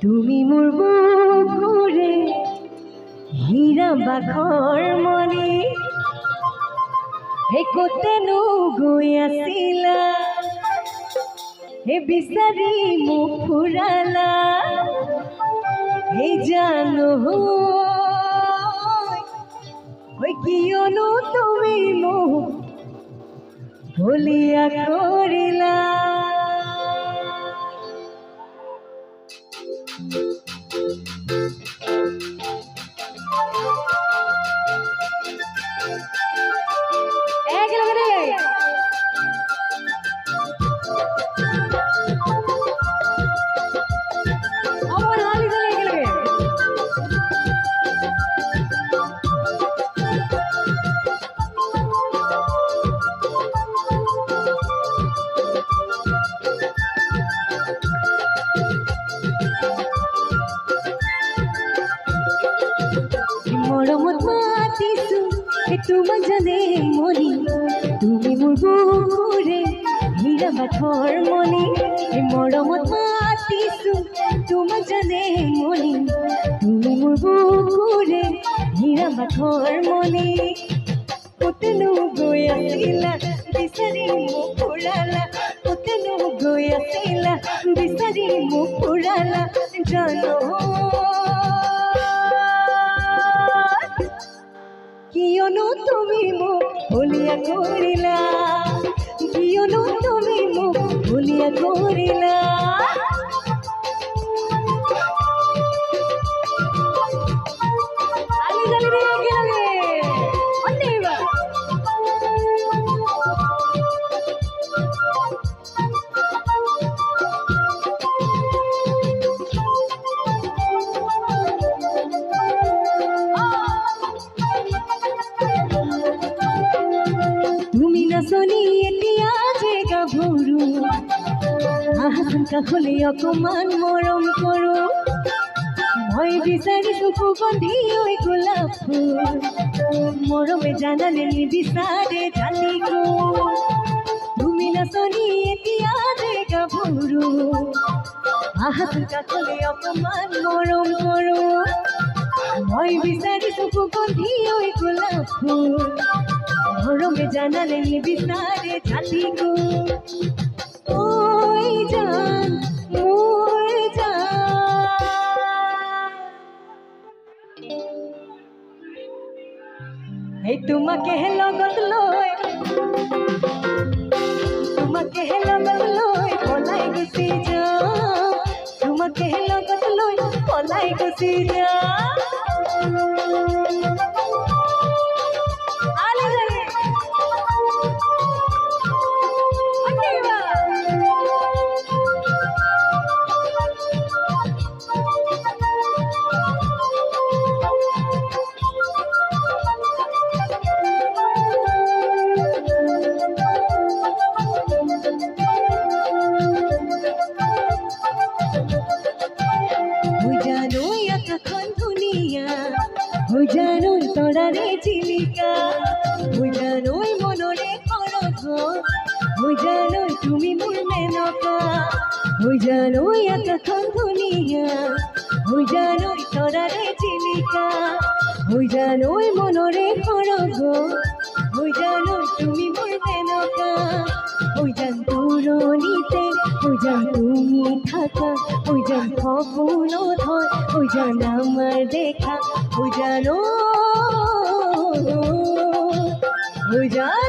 তুমি মোৰ বুকুৰে হীৰা বাখৰ মণি হে কতেনো গৈ আছিলা হে বিচাৰি মোক ফুৰালা হে জানো হৈ কিয়নো তুমি মোক ভুলিয়া কৰিলা মৰমত মাতিছো তোমাক জানে মনি তুমি মোৰ বুকুৰে হীৰা বাখৰ মণি মৰমত মাতিছো তোমাক জানে মনি তুমি মোৰ বুকুৰে হীৰা বাখৰ মণি কতেনো গৈ আছিলা বিচাৰি মোক ফুৰালা কতেনো গৈ আছিলা বিচাৰি মোক ফুৰালা জানো কিয়নো তুমি মোক ভুলিয়া কৰিলা কিয়নো তুমি মোক ভুলিয়া কৰিলা তুমি নাচনি এতিয়া যে গাভৰু আহান কাষলে অকমান মৰম কৰো মই বিচাৰিছো সুগন্ধি ঐ গোলাপ ফুল মৰমে জানালে নিবিচাৰে জানিকো তুমি নাচনি এতিয়া যে গাভৰু আহান কাষলে অকমান মৰম কৰো মই বিচাৰিছো সুগন্ধি ঐ গোলাপ ফুল মৰমে জানালে নিবিচাৰে জাতিকো ঐ জান মোৰ জান এই তোমাকে লগত লৈ পলাই গুচি যাওঁ তোমাকে লগত লৈ পলাই গুচি যাওঁ জানো তৰাৰে চিলিকা জানো মনৰে সৰগ জানো তুমি মোৰ মেনকা জানো আকাশখন ধুনীয়া জানো তৰাৰে চিলিকা জানো মনৰে সৰগ জানো তুমি মোৰ মেনকা জান পুৰণিতে জান তুমি থাকা জান সপোনত হয় জান আমাৰ দেখা জানো জান